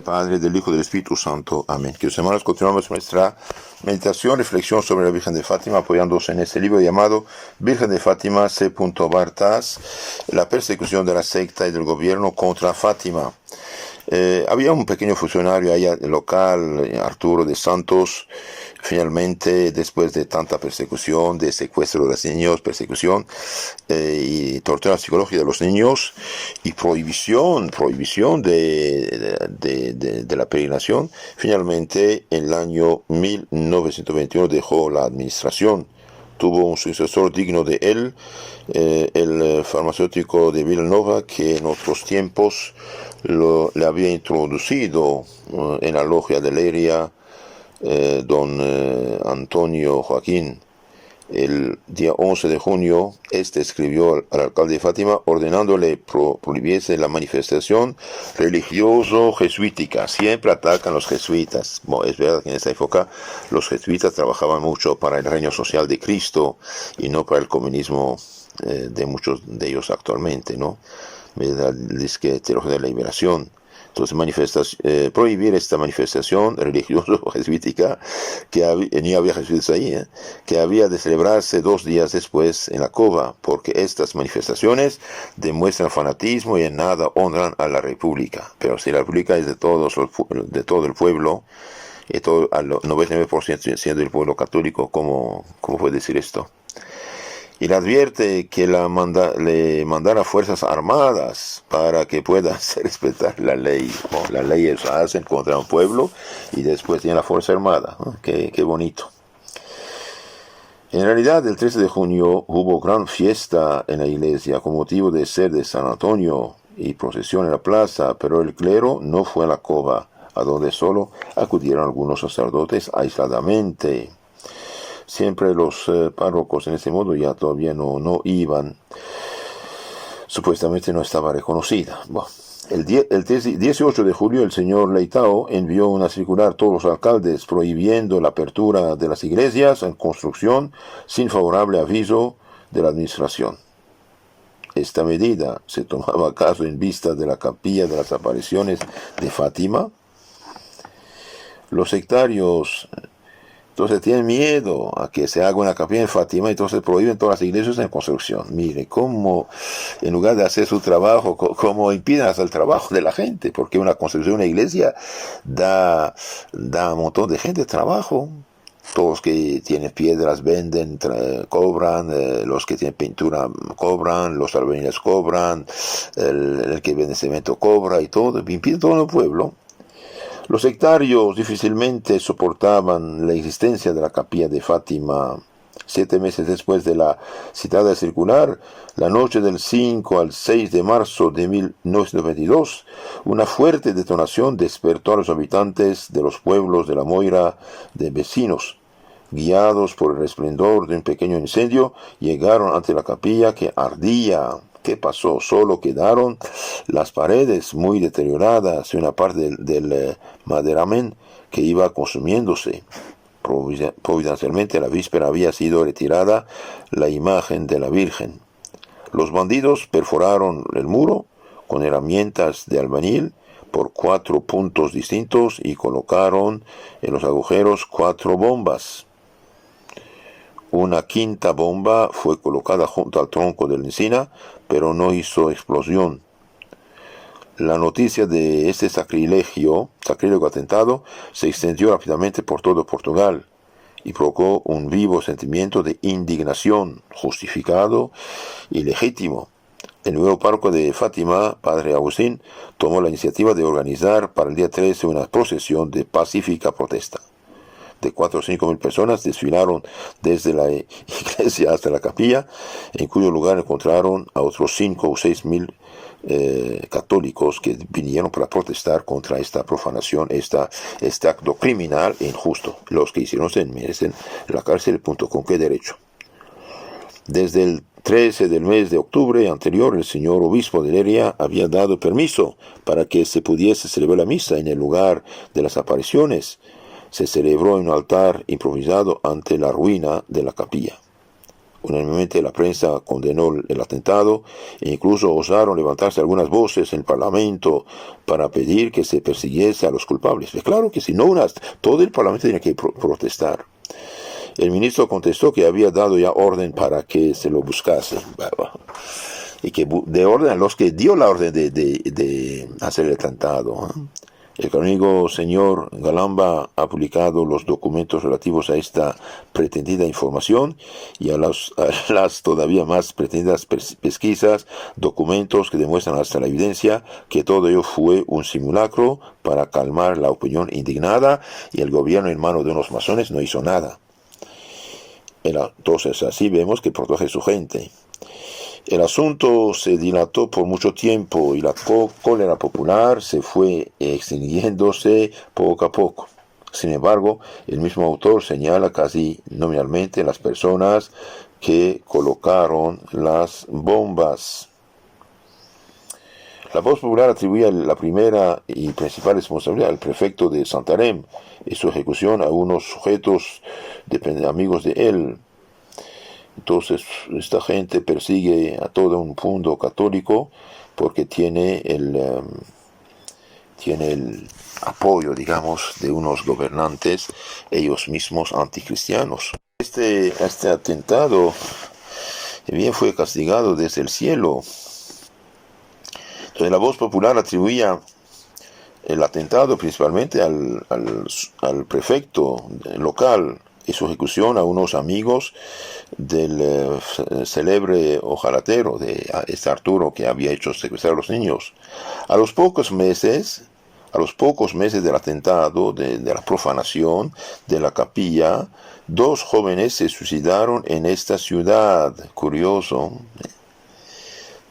Padre, del Hijo y del Espíritu Santo. Amén. Queridos hermanos, continuamos nuestra meditación, reflexión sobre la Virgen de Fátima, apoyándose en este libro llamado Virgen de Fátima, C. Bartas, la persecución de la secta y del gobierno contra Fátima. Había un pequeño funcionario allá local, Arturo de Santos. Finalmente, después de tanta persecución, de secuestro de los niños, persecución y tortura psicológica de los niños y prohibición de la peregrinación, finalmente en el año 1921 dejó la administración. Tuvo un sucesor digno de él, el farmacéutico de Villanova, que en otros tiempos le había introducido en la logia de Leria, don Antonio Joaquín. El día 11 de junio, escribió al alcalde de Fátima ordenándole prohibiese la manifestación religioso-jesuítica. Siempre atacan los jesuitas. Bueno, es verdad que en esa época los jesuitas trabajaban mucho para el reino social de Cristo y no para el comunismo de muchos de ellos actualmente, ¿no? Dice teología de la liberación. Entonces, prohibir esta manifestación religioso-jesuítica, ni había jesuitas ahí, que había de celebrarse 2 días después en la cova, porque estas manifestaciones demuestran fanatismo y en nada honran a la República. Pero si la República es de todo el pueblo, y todo, al 99% siendo el pueblo católico, ¿cómo puede decir esto? Y le advierte que le mandara fuerzas armadas para que pueda hacer respetar la ley. Las leyes hacen contra un pueblo y después tiene la fuerza armada. Qué bonito. En realidad, el 13 de junio hubo gran fiesta en la iglesia con motivo de ser de San Antonio y procesión en la plaza, pero el clero no fue a la cova, a donde solo acudieron algunos sacerdotes aisladamente. Siempre los párrocos en este modo ya todavía no iban. Supuestamente no estaba reconocida. Bueno, el 18 de julio el señor Leitao envió una circular a todos los alcaldes prohibiendo la apertura de las iglesias en construcción sin favorable aviso de la administración. Esta medida se tomaba acaso en vista de la capilla de las apariciones de Fátima. Los sectarios entonces tienen miedo a que se haga una capilla en Fátima, entonces prohíben todas las iglesias en construcción. Mire, cómo en lugar de hacer su trabajo, cómo impiden hacer el trabajo de la gente, porque una construcción, una iglesia, da a un montón de gente trabajo. Todos que tienen piedras venden, cobran, los que tienen pintura cobran, los albañiles cobran, el que vende cemento cobra y todo, impiden todo el pueblo. Los sectarios difícilmente soportaban la existencia de la capilla de Fátima. 7 meses después de la citada circular, la noche del 5 al 6 de marzo de 1922, una fuerte detonación despertó a los habitantes de los pueblos de la Moira de vecinos. Guiados por el resplandor de un pequeño incendio, llegaron ante la capilla que ardía. ¿Qué pasó? Solo quedaron las paredes muy deterioradas y una parte del maderamen que iba consumiéndose. Providencialmente, la víspera había sido retirada la imagen de la Virgen. Los bandidos perforaron el muro con herramientas de albañil por 4 puntos distintos y colocaron en los agujeros 4 bombas. Una quinta bomba fue colocada junto al tronco de la encina, pero no hizo explosión. La noticia de este sacrílego atentado se extendió rápidamente por todo Portugal y provocó un vivo sentimiento de indignación, justificado y legítimo. El nuevo párroco de Fátima, Padre Agustín, tomó la iniciativa de organizar para el día 13 una procesión de pacífica protesta. De 4 o 5 mil personas desfilaron desde la iglesia hasta la capilla, en cuyo lugar encontraron a otros 5 o 6 mil católicos que vinieron para protestar contra esta profanación, este acto criminal e injusto. Los que hicieron se merecen la cárcel, ¿con qué derecho? Desde el 13 del mes de octubre anterior, el señor obispo de Leria había dado permiso para que se pudiese celebrar la misa en el lugar de las apariciones. Se celebró en un altar improvisado ante la ruina de la capilla. Unánimemente la prensa condenó el atentado e incluso osaron levantarse algunas voces en el Parlamento para pedir que se persiguiese a los culpables. Pues claro que si no, todo el Parlamento tenía que protestar. El ministro contestó que había dado ya orden para que se lo buscase. Y que de orden a los que dio la orden de hacer el atentado. El canónigo señor Galamba ha publicado los documentos relativos a esta pretendida información y a las todavía más pretendidas pesquisas, documentos que demuestran hasta la evidencia que todo ello fue un simulacro para calmar la opinión indignada y el gobierno en manos de unos masones no hizo nada. Entonces así vemos que protege a su gente. El asunto se dilató por mucho tiempo y la cólera popular se fue extinguiéndose poco a poco. Sin embargo, el mismo autor señala casi nominalmente las personas que colocaron las bombas. La voz popular atribuía la primera y principal responsabilidad al prefecto de Santarém y su ejecución a unos sujetos amigos de él. Entonces esta gente persigue a todo un mundo católico porque tiene el apoyo, digamos, de unos gobernantes, ellos mismos anticristianos. Este atentado bien fue castigado desde el cielo. Entonces la voz popular atribuía el atentado principalmente al prefecto local y su ejecución a unos amigos del célebre ojalatero de este Arturo que había hecho secuestrar a los niños. A los pocos meses del atentado, de la profanación de la capilla, 2 jóvenes se suicidaron en esta ciudad. Curioso.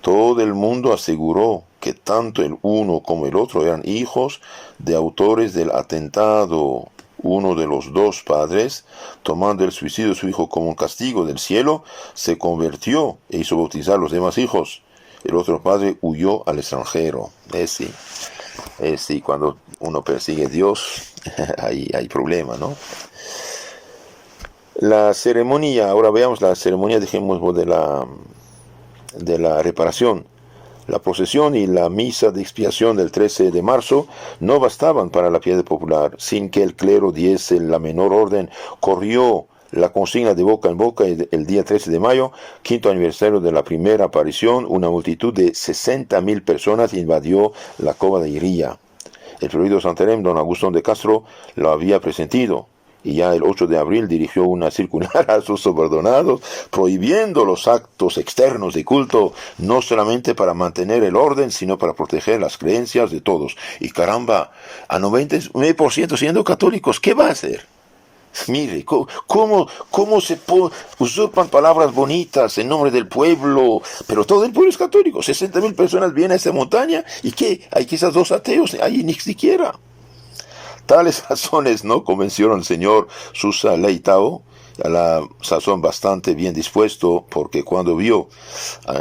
Todo el mundo aseguró que tanto el uno como el otro eran hijos de autores del atentado. Uno de los 2 padres, tomando el suicidio de su hijo como un castigo del cielo, se convirtió e hizo bautizar a los demás hijos. El otro padre huyó al extranjero. Sí, cuando uno persigue a Dios, hay problema, ¿no? La ceremonia, ahora veamos la ceremonia, dejemos de la reparación. La procesión y la misa de expiación del 13 de marzo no bastaban para la piedad popular. Sin que el clero diese la menor orden, corrió la consigna de boca en boca y el día 13 de mayo, 5º aniversario de la primera aparición, una multitud de 60.000 personas invadió la cova de Iría. El prefecto de Santarém, don Augusto de Castro, lo había presentido. Y ya el 8 de abril dirigió una circular a sus subordinados prohibiendo los actos externos de culto, no solamente para mantener el orden, sino para proteger las creencias de todos. Y caramba, a 99% siendo católicos, ¿qué va a hacer? Mire, cómo se usurpan palabras bonitas en nombre del pueblo, pero todo el pueblo es católico. 60.000 personas vienen a esta montaña y ¿qué? Hay quizás 2 ateos, ahí ni siquiera. Tales razones no convencieron al señor Susa Leitao, a la sazón bastante bien dispuesto, porque cuando vio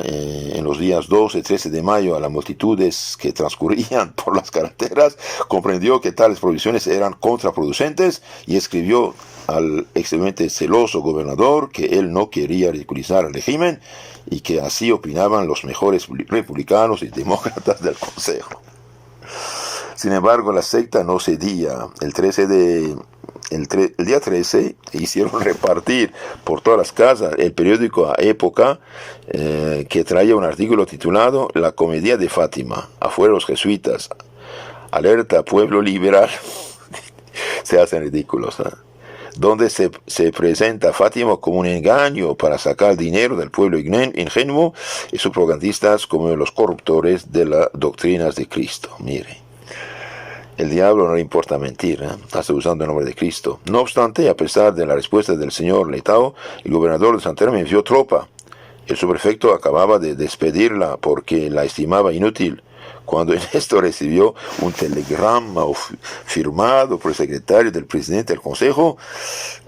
en los días 12 y 13 de mayo a las multitudes que transcurrían por las carreteras, comprendió que tales provisiones eran contraproducentes y escribió al extremadamente celoso gobernador que él no quería ridiculizar al régimen y que así opinaban los mejores republicanos y demócratas del Consejo. Sin embargo, la secta no cedía. El día 13 hicieron repartir por todas las casas el periódico a época que traía un artículo titulado La comedia de Fátima. Afuera los jesuitas. Alerta, pueblo liberal. Se hacen ridículos, ¿eh? Donde se presenta Fátima como un engaño para sacar dinero del pueblo ingenuo y sus propagandistas como los corruptores de las doctrinas de Cristo. Mire. El diablo no le importa mentir, está usando el nombre de Cristo. No obstante, a pesar de la respuesta del señor Leitao, el gobernador de Santarém envió tropa. El subprefecto acababa de despedirla porque la estimaba inútil, cuando en esto recibió un telegrama firmado por el secretario del presidente del Consejo,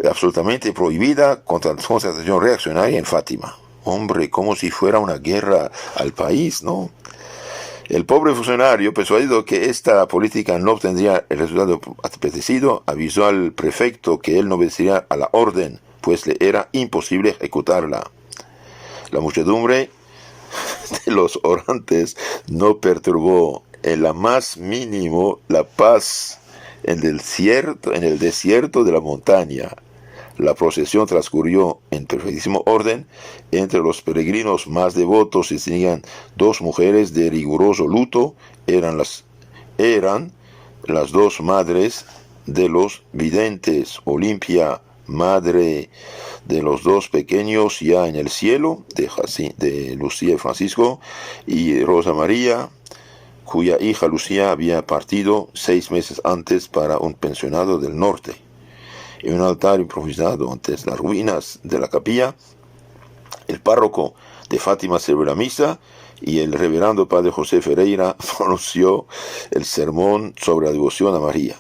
absolutamente prohibida concentración reaccionaria en Fátima. Hombre, como si fuera una guerra al país, ¿no? El pobre funcionario, persuadido que esta política no obtendría el resultado apetecido, avisó al prefecto que él no obedecería a la orden, pues le era imposible ejecutarla. La muchedumbre de los orantes no perturbó en la más mínimo la paz en el desierto de la montaña. La procesión transcurrió en perfectísimo orden. Entre los peregrinos más devotos se distinguían dos mujeres de riguroso luto. Eran las dos madres de los videntes, Olimpia, madre de los dos pequeños ya en el cielo, de Lucía y Francisco, y Rosa María, cuya hija Lucía había partido 6 meses antes para un pensionado del norte. En un altar improvisado ante las ruinas de la capilla, el párroco de Fátima celebró la misa y el reverendo padre José Ferreira pronunció el sermón sobre la devoción a María.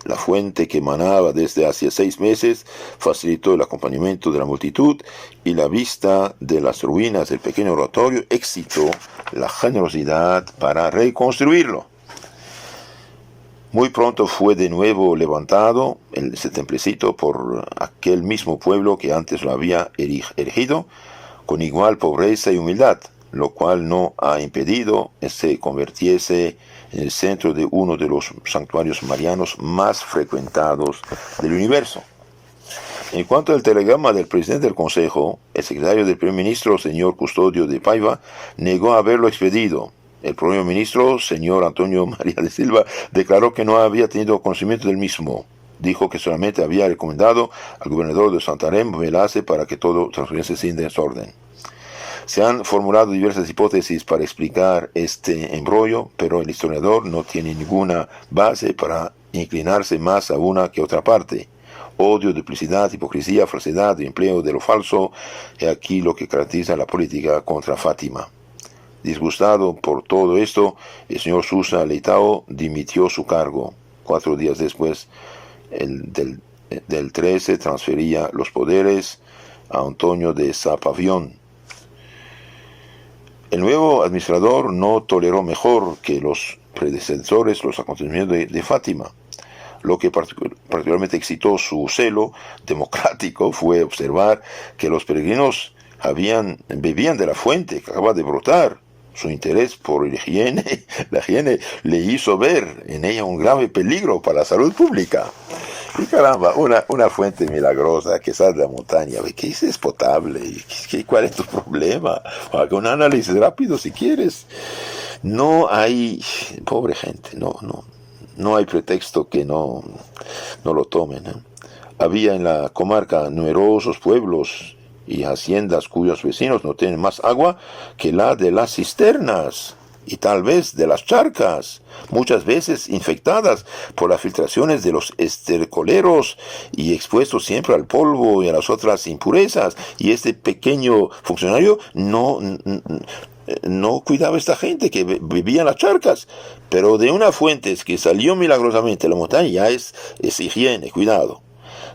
La fuente que manaba desde hace 6 meses facilitó el acompañamiento de la multitud y la vista de las ruinas del pequeño oratorio excitó la generosidad para reconstruirlo. Muy pronto fue de nuevo levantado ese templecito por aquel mismo pueblo que antes lo había erigido, con igual pobreza y humildad, lo cual no ha impedido que se convirtiese en el centro de uno de los santuarios marianos más frecuentados del universo. En cuanto al telegrama del presidente del Consejo, el secretario del primer ministro, señor Custodio de Paiva, negó haberlo expedido. El primer ministro, señor Antonio María de Silva, declaró que no había tenido conocimiento del mismo. Dijo que solamente había recomendado al gobernador de Santarém velase para que todo transcurriese sin desorden. Se han formulado diversas hipótesis para explicar este embrollo, pero el historiador no tiene ninguna base para inclinarse más a una que a otra parte. Odio, duplicidad, hipocresía, falsedad y empleo de lo falso es aquí lo que caracteriza la política contra Fátima. Disgustado por todo esto, el señor Sousa Leitão dimitió su cargo. 4 días después, del 13, transfería los poderes a Antonio de Sapavión. El nuevo administrador no toleró mejor que los predecesores los acontecimientos de Fátima. Lo que particularmente excitó su celo democrático fue observar que los peregrinos bebían de la fuente que acaba de brotar. Su interés por la higiene le hizo ver en ella un grave peligro para la salud pública. Y caramba, una fuente milagrosa que sale de la montaña, que es potable, ¿cuál es tu problema? Haga un análisis rápido si quieres. No hay, pobre gente, no hay pretexto que no lo tomen. Había en la comarca numerosos pueblos y haciendas cuyos vecinos no tienen más agua que la de las cisternas y tal vez de las charcas, muchas veces infectadas por las filtraciones de los estercoleros y expuestos siempre al polvo y a las otras impurezas. Y este pequeño funcionario no cuidaba a esta gente que vivía en las charcas, pero de una fuente que salió milagrosamente de la montaña ya es higiene, cuidado.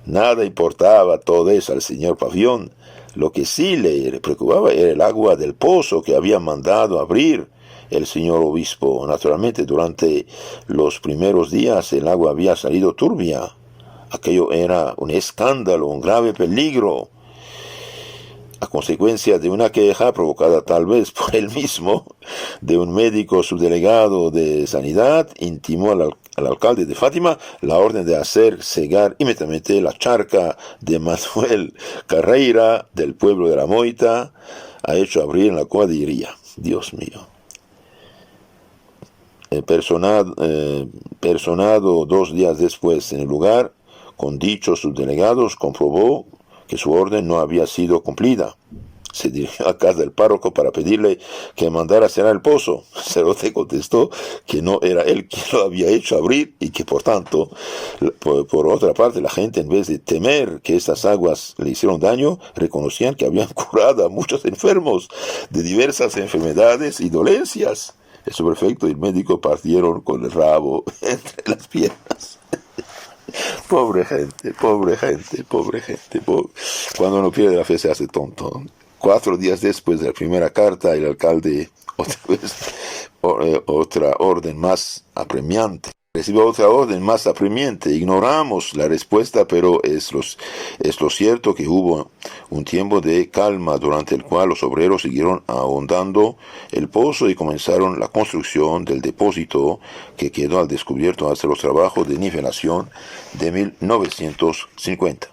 Nada importaba todo eso al señor Pavión. Lo que sí le preocupaba era el agua del pozo que había mandado abrir el señor obispo. Naturalmente, durante los primeros días el agua había salido turbia. Aquello era un escándalo, un grave peligro. A consecuencia de una queja provocada tal vez por él mismo, de un médico subdelegado de sanidad, intimó al alcalde de Fátima la orden de hacer cegar inmediatamente la charca de Manuel Carreira del pueblo de la Moita. Ha hecho abrir en la cuadrilla. Dios mío. Personado 2 días después en el lugar, con dichos subdelegados, comprobó que su orden no había sido cumplida. Se dirigió a casa del párroco para pedirle que mandara cerrar el pozo. El sacerdote contestó que no era él quien lo había hecho abrir y que por tanto, por otra parte, la gente, en vez de temer que estas aguas le hicieron daño, reconocían que habían curado a muchos enfermos de diversas enfermedades y dolencias. El subprefecto y el médico partieron con el rabo entre las piernas. Pobre gente. Cuando uno pierde la fe se hace tonto. 4 días después de la primera carta, el alcalde otra orden más apremiante Recibe otra orden más apremiante. Ignoramos la respuesta, pero es lo cierto que hubo un tiempo de calma durante el cual los obreros siguieron ahondando el pozo y comenzaron la construcción del depósito que quedó al descubierto hasta los trabajos de nivelación de 1950.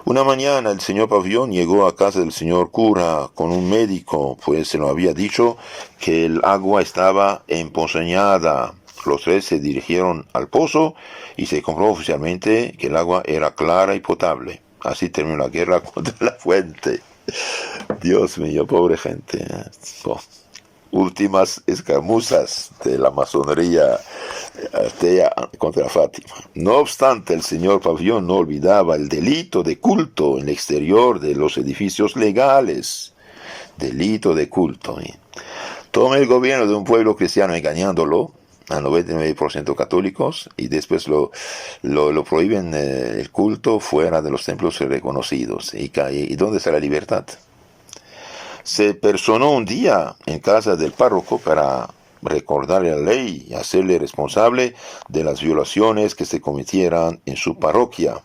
Una mañana el señor Pavillón llegó a casa del señor cura con un médico, pues se lo había dicho que el agua estaba emponzoñada. Los tres se dirigieron al pozo y se comprobó oficialmente que el agua era clara y potable. Así terminó la guerra contra la fuente. Dios mío, pobre gente. Oh. Últimas escaramuzas de la masonería atea contra Fátima. No obstante, el señor Pavillón no olvidaba el delito de culto en el exterior de los edificios legales. Delito de culto. Toma el gobierno de un pueblo cristiano engañándolo, a 99% católicos, y después lo prohíben el culto fuera de los templos reconocidos. ¿Y dónde está la libertad? Se personó un día en casa del párroco para recordarle la ley y hacerle responsable de las violaciones que se cometieran en su parroquia.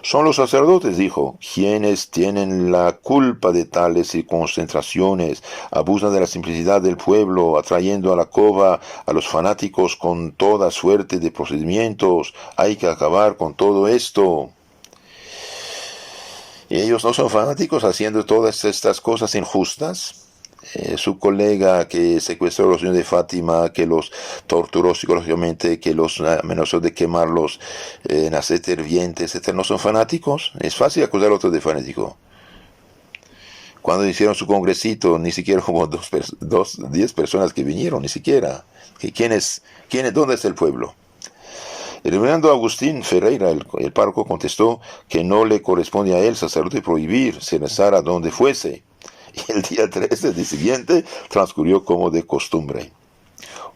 Son los sacerdotes, dijo, quienes tienen la culpa de tales concentraciones, abusan de la simplicidad del pueblo, atrayendo a la cova a los fanáticos con toda suerte de procedimientos. Hay que acabar con todo esto. Y ellos no son fanáticos haciendo todas estas cosas injustas. Su colega que secuestró a los niños de Fátima, que los torturó psicológicamente, que los amenazó de quemarlos en aceite hirviente, etc., ¿no son fanáticos? Es fácil acusar a otros de fanático. Cuando hicieron su congresito, ni siquiera hubo 10 personas que vinieron, ni siquiera. ¿Dónde está el pueblo? El reverendo Agustín Ferreira, el párroco, contestó que no le corresponde a él, sacerdote, prohibir se rezara donde fuese. Y el día 13 del siguiente transcurrió como de costumbre.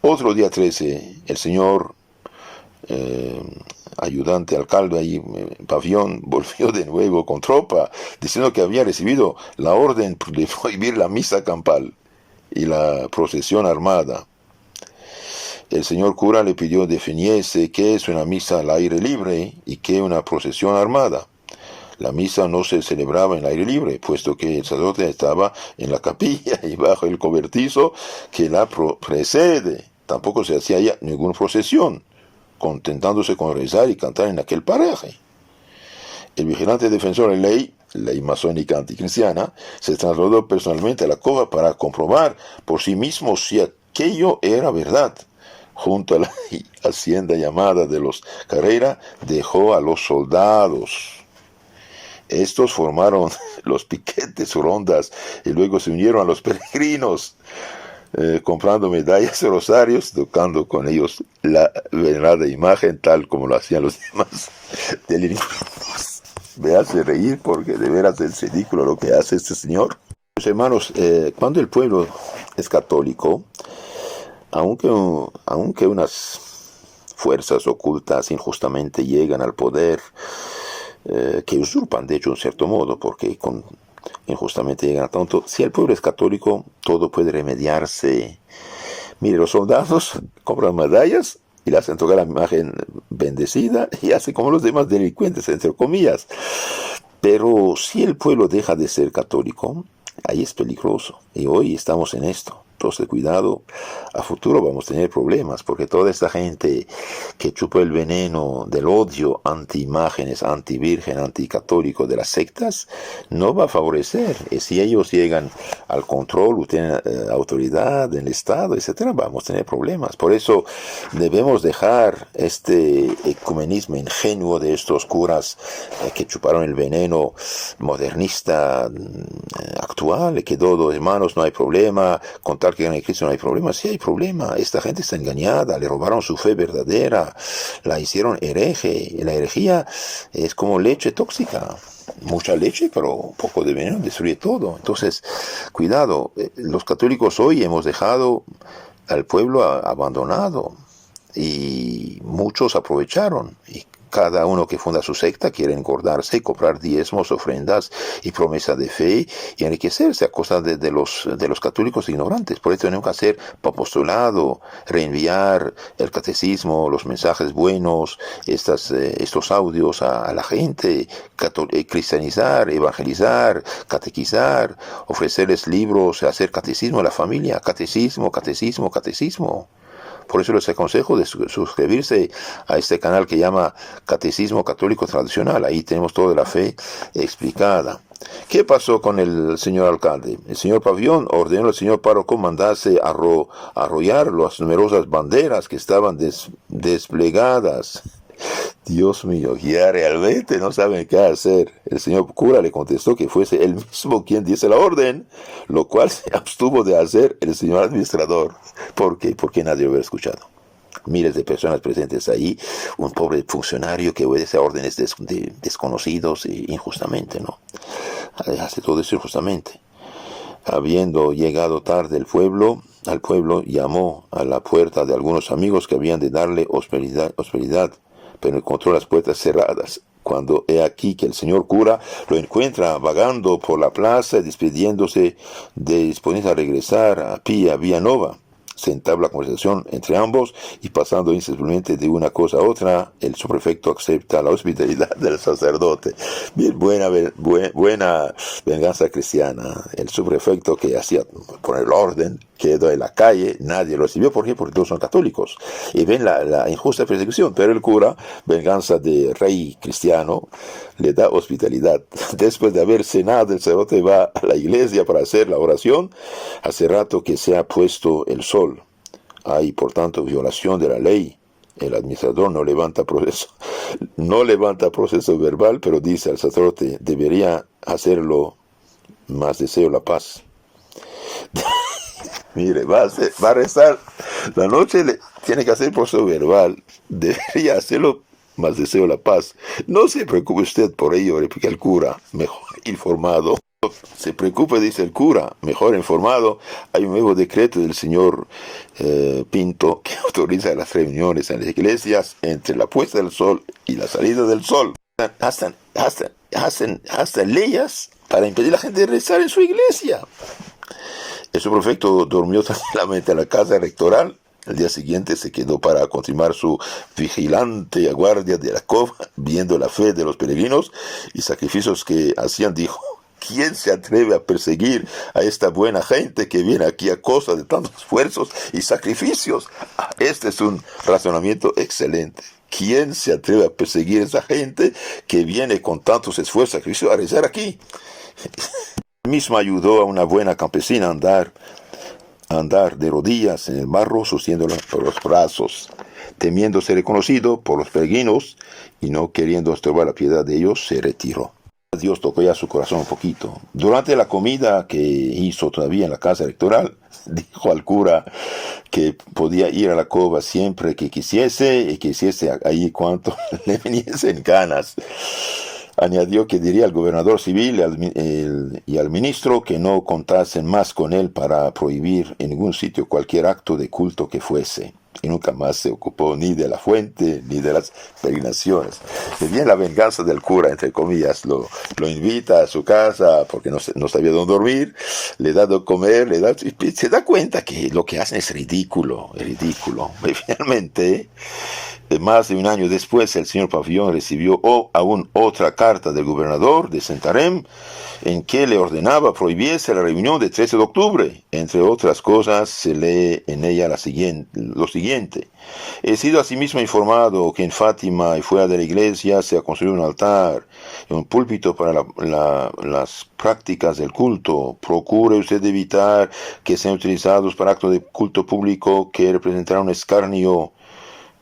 Otro día 13, el señor ayudante alcalde ahí, Pavillón, volvió de nuevo con tropa, diciendo que había recibido la orden de prohibir la misa campal y la procesión armada. El señor cura le pidió definiese qué es una misa al aire libre y qué una procesión armada. La misa no se celebraba en el aire libre, puesto que el sacerdote estaba en la capilla y bajo el cobertizo que la precede. Tampoco se hacía ya ninguna procesión, contentándose con rezar y cantar en aquel paraje. El vigilante defensor de la ley masónica anticristiana, se trasladó personalmente a la cova para comprobar por sí mismo si aquello era verdad. Junto a la hacienda llamada de los Carrera, dejó a los soldados. Estos formaron los piquetes o rondas y luego se unieron a los peregrinos, comprando medallas y rosarios, tocando con ellos la venerada imagen, tal como lo hacían los demás delincuentes. Me hace reír porque de veras es ridículo lo que hace este señor. Pues, hermanos, cuando el pueblo es católico, aunque unas fuerzas ocultas injustamente llegan al poder, que usurpan de hecho en cierto modo, porque injustamente llegan a tanto, si el pueblo es católico, todo puede remediarse. Mire, los soldados compran medallas y le hacen tocar la imagen bendecida y hacen como los demás delincuentes, entre comillas. Pero si el pueblo deja de ser católico, ahí es peligroso. Y hoy estamos en esto. Entonces, cuidado, a futuro vamos a tener problemas, porque toda esta gente que chupa el veneno del odio anti-imágenes, anti-virgen, anti-católico de las sectas, no va a favorecer. Y si ellos llegan al control o tienen autoridad en el Estado, etcétera, vamos a tener problemas. Por eso debemos dejar este ecumenismo ingenuo de estos curas que chuparon el veneno modernista actual, que todo, hermanos, no hay problema, contar que en el Cristo no hay problema. Sí hay problema, esta gente está engañada, le robaron su fe verdadera, la hicieron hereje. La herejía es como leche tóxica, mucha leche pero poco de veneno destruye todo. Entonces, cuidado, los católicos hoy hemos dejado al pueblo abandonado y muchos aprovecharon y cada uno que funda su secta quiere engordarse, comprar diezmos, ofrendas y promesa de fe y enriquecerse a costa de los católicos ignorantes. Por eso tenemos que hacer apostolado, reenviar el catecismo, los mensajes buenos, estos audios a la gente, cristianizar, evangelizar, catequizar, ofrecerles libros, hacer catecismo a la familia, catecismo, catecismo, catecismo. Por eso les aconsejo de suscribirse a este canal que llama Catecismo Católico Tradicional. Ahí tenemos toda la fe explicada. ¿Qué pasó con el señor alcalde? El señor Pavillón ordenó al señor párroco mandarse a arrollar las numerosas banderas que estaban desplegadas. Dios mío, ya realmente no saben qué hacer. El señor cura le contestó que fuese él mismo quien diese la orden, lo cual se abstuvo de hacer el señor administrador. ¿Por qué? Porque nadie lo había escuchado. Miles de personas presentes ahí, un pobre funcionario que obedece a órdenes desconocidos e injustamente, ¿no? Hace todo eso injustamente. Habiendo llegado tarde al pueblo, llamó a la puerta de algunos amigos que habían de darle hospitalidad, pero encontró las puertas cerradas. Cuando he aquí que el señor cura lo encuentra vagando por la plaza, disponiéndose a regresar a pie a Villanova. Se entabla conversación entre ambos y pasando insensiblemente de una cosa a otra, el subprefecto acepta la hospitalidad del sacerdote. Bien, buena venganza cristiana. El subprefecto que hacía poner el orden quedó en la calle, nadie lo recibió. ¿Por qué? Porque todos son católicos y ven la injusta persecución, pero el cura, venganza de rey cristiano, le da hospitalidad. Después de haber cenado, el sacerdote va a la iglesia para hacer la oración. Hace rato que se ha puesto el sol. Hay, por tanto, violación de la ley. El administrador no levanta proceso verbal, pero dice al sacerdote, debería hacerlo, más deseo la paz. Mire, va a rezar la noche, tiene que hacer proceso verbal, debería hacerlo, más deseo la paz. No se preocupe usted por ello, replica el cura, mejor informado. Se preocupe, dice el cura, mejor informado. Hay un nuevo decreto del señor Pinto que autoriza las reuniones en las iglesias entre la puesta del sol y la salida del sol. Hasta leyes para impedir a la gente de rezar en su iglesia. El subprefecto durmió tranquilamente en la casa electoral. El día siguiente se quedó para continuar su vigilante guardia de la cova, viendo la fe de los peregrinos y sacrificios que hacían. Dijo: ¿quién se atreve a perseguir a esta buena gente que viene aquí a costa de tantos esfuerzos y sacrificios? Este es un razonamiento excelente. ¿Quién se atreve a perseguir a esa gente que viene con tantos esfuerzos y sacrificios a rezar aquí? Él mismo ayudó a una buena campesina a andar de rodillas en el barro, sosteniéndola por los brazos. Temiendo ser reconocido por los peregrinos y no queriendo estorbar la piedad de ellos, se retiró. Dios tocó ya su corazón un poquito. Durante la comida que hizo todavía en la casa electoral, dijo al cura que podía ir a la cova siempre que quisiese y que hiciese ahí cuanto le viniesen ganas. Añadió que diría al gobernador civil y al ministro que no contasen más con él para prohibir en ningún sitio cualquier acto de culto que fuese. Y nunca más se ocupó ni de la fuente ni de las peregrinaciones. Y bien, la venganza del cura, entre comillas, lo invita a su casa porque no sabía dónde dormir, le da de comer, y se da cuenta que lo que hacen es ridículo. Y finalmente, más de un año después, el señor Pavillón recibió aún otra carta del gobernador de Santarém en que le ordenaba prohibiese la reunión del 13 de octubre. Entre otras cosas, se lee en ella lo siguiente. He sido asimismo informado que en Fátima y fuera de la iglesia se ha construido un altar y un púlpito para las prácticas del culto. Procure usted evitar que sean utilizados para actos de culto público que representarán un escarnio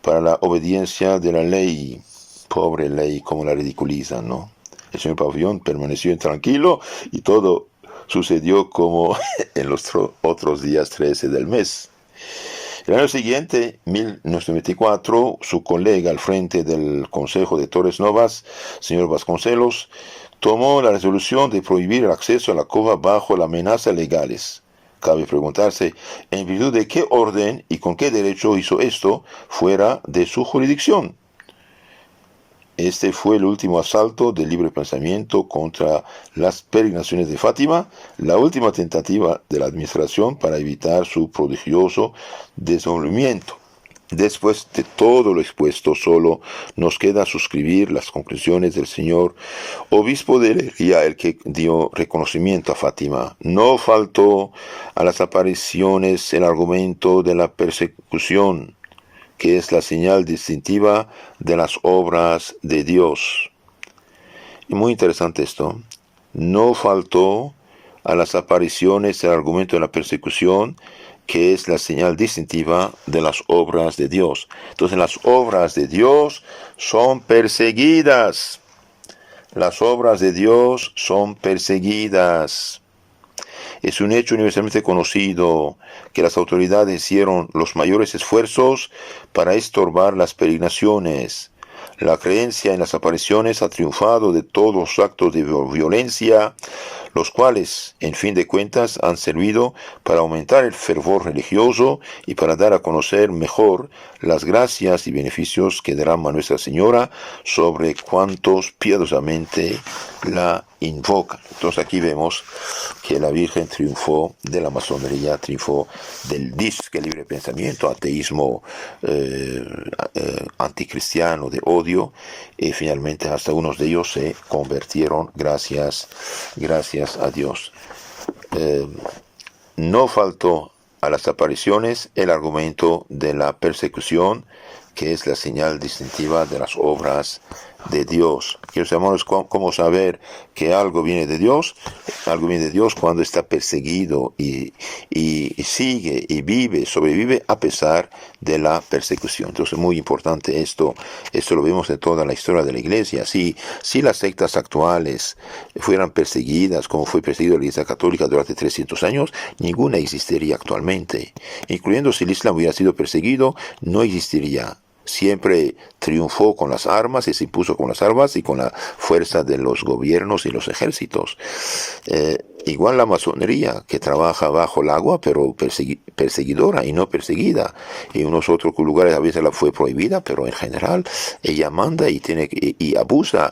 para la obediencia de la ley. Pobre ley, como la ridiculizan, ¿no? El señor Pavillón permaneció intranquilo y todo sucedió como en los otros días 13 del mes. El año siguiente, 1924, su colega al frente del Consejo de Torres Novas, señor Vasconcelos, tomó la resolución de prohibir el acceso a la cova bajo la amenaza legales. Cabe preguntarse, ¿en virtud de qué orden y con qué derecho hizo esto fuera de su jurisdicción? Este fue el último asalto del libre pensamiento contra las peregrinaciones de Fátima, la última tentativa de la administración para evitar su prodigioso desenvolvimiento. Después de todo lo expuesto, solo nos queda suscribir las conclusiones del señor obispo de Lería, el que dio reconocimiento a Fátima. No faltó a las apariciones el argumento de la persecución, que es la señal distintiva de las obras de Dios. Y muy interesante esto. No faltó a las apariciones el argumento de la persecución, que es la señal distintiva de las obras de Dios. Entonces, las obras de Dios son perseguidas. Las obras de Dios son perseguidas. Es un hecho universalmente conocido que las autoridades hicieron los mayores esfuerzos para estorbar las peregrinaciones. La creencia en las apariciones ha triunfado de todos los actos de violencia, los cuales, en fin de cuentas, han servido para aumentar el fervor religioso y para dar a conocer mejor las gracias y beneficios que derrama Nuestra Señora sobre cuantos piadosamente la invocan. Entonces aquí vemos que la Virgen triunfó de la masonería, triunfó del disque libre pensamiento, ateísmo anticristiano, de odio, y finalmente hasta unos de ellos se convirtieron gracias a Dios. No faltó a las apariciones el argumento de la persecución, que es la señal distintiva de las obras de Dios. Queridos hermanos, ¿cómo saber que algo viene de Dios? Algo viene de Dios cuando está perseguido y sigue y sobrevive a pesar de la persecución. Entonces, muy importante esto lo vemos en toda la historia de la Iglesia. Si las sectas actuales fueran perseguidas como fue perseguida la Iglesia Católica durante 300 años, ninguna existiría actualmente. Incluyendo si el Islam hubiera sido perseguido, no existiría. Siempre triunfó con las armas y se impuso con las armas y con la fuerza de los gobiernos y los ejércitos. Igual la masonería, que trabaja bajo el agua, pero perseguidora y no perseguida. En unos otros lugares a veces la fue prohibida, pero en general ella manda y abusa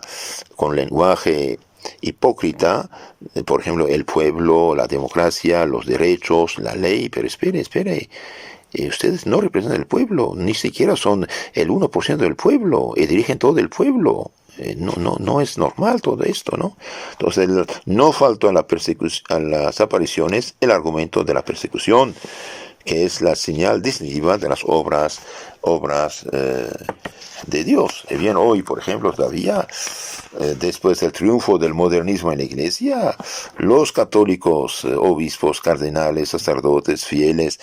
con lenguaje hipócrita, por ejemplo, el pueblo, la democracia, los derechos, la ley. Pero espere. Ustedes no representan el pueblo, ni siquiera son el 1% del pueblo, y dirigen todo el pueblo. No es normal todo esto, ¿no? Entonces, no faltó a las apariciones el argumento de la persecución, que es la señal distintiva de las obras de Dios. Y bien, hoy, por ejemplo, todavía, después del triunfo del modernismo en la Iglesia, los católicos, obispos, cardenales, sacerdotes, fieles,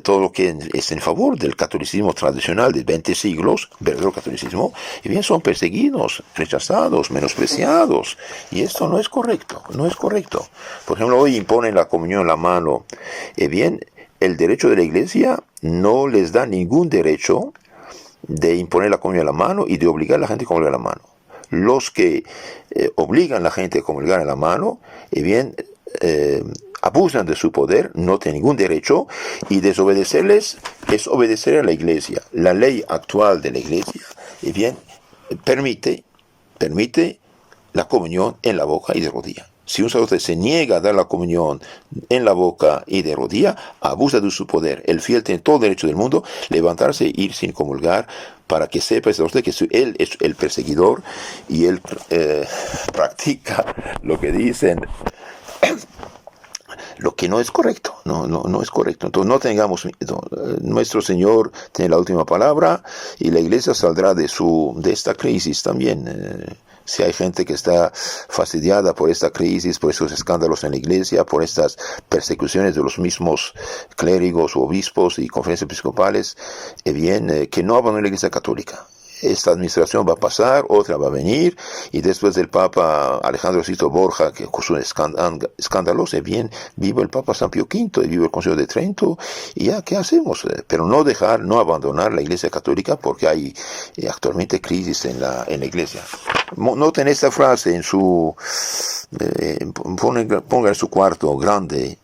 todo lo que es en favor del catolicismo tradicional de 20 siglos, verdadero catolicismo, y bien, son perseguidos, rechazados, menospreciados. Y esto no es correcto. Por ejemplo, hoy imponen la comunión en la mano. Y bien, el derecho de la Iglesia no les da ningún derecho de imponer la comunión en la mano y de obligar a la gente a comulgar en la mano. Los que obligan a la gente a comulgar en la mano, abusan de su poder, no tienen ningún derecho, y desobedecerles es obedecer a la Iglesia. La ley actual de la Iglesia, permite la comunión en la boca y de rodilla. Si un sacerdote se niega a dar la comunión en la boca y de rodilla, abusa de su poder. El fiel tiene todo el derecho del mundo levantarse e ir sin comulgar, para que sepa el sacerdote que él es el perseguidor y él practica lo que dicen, lo que no es correcto. No es correcto. Entonces no tengamos miedo. Nuestro Señor tiene la última palabra y la Iglesia saldrá de esta crisis también. Si hay gente que está fastidiada por esta crisis, por estos escándalos en la Iglesia, por estas persecuciones de los mismos clérigos, obispos y conferencias episcopales, que no abandonen la Iglesia Católica. Esta administración va a pasar, otra va a venir, y después del Papa Alejandro VI Borja, que causó escándalos, vive el Papa San Pío V, y vive el Concilio de Trento, y ya, ¿qué hacemos? Pero no abandonar la Iglesia Católica, porque hay actualmente crisis en la Iglesia. Noten esta frase ponga en su cuarto grande,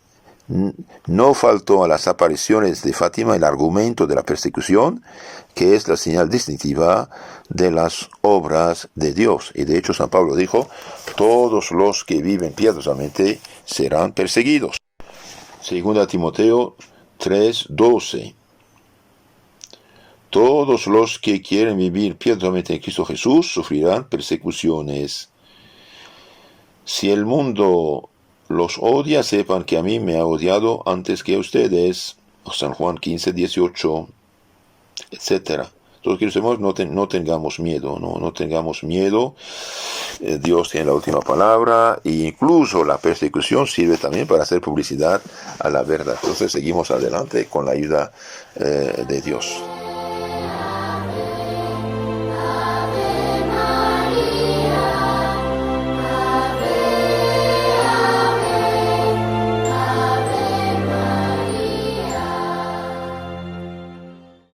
No faltó a las apariciones de Fátima el argumento de la persecución, que es la señal distintiva de las obras de Dios. Y de hecho San Pablo dijo, todos los que viven piadosamente serán perseguidos. Segunda Timoteo 3:12. Todos los que quieren vivir piadosamente en Cristo Jesús sufrirán persecuciones. Si el mundo los odia, sepan que a mí me ha odiado antes que a ustedes. San Juan 15:18, etc. Entonces, queridos hermanos, no tengamos miedo, no tengamos miedo. Dios tiene la última palabra, e incluso la persecución sirve también para hacer publicidad a la verdad. Entonces, seguimos adelante con la ayuda de Dios.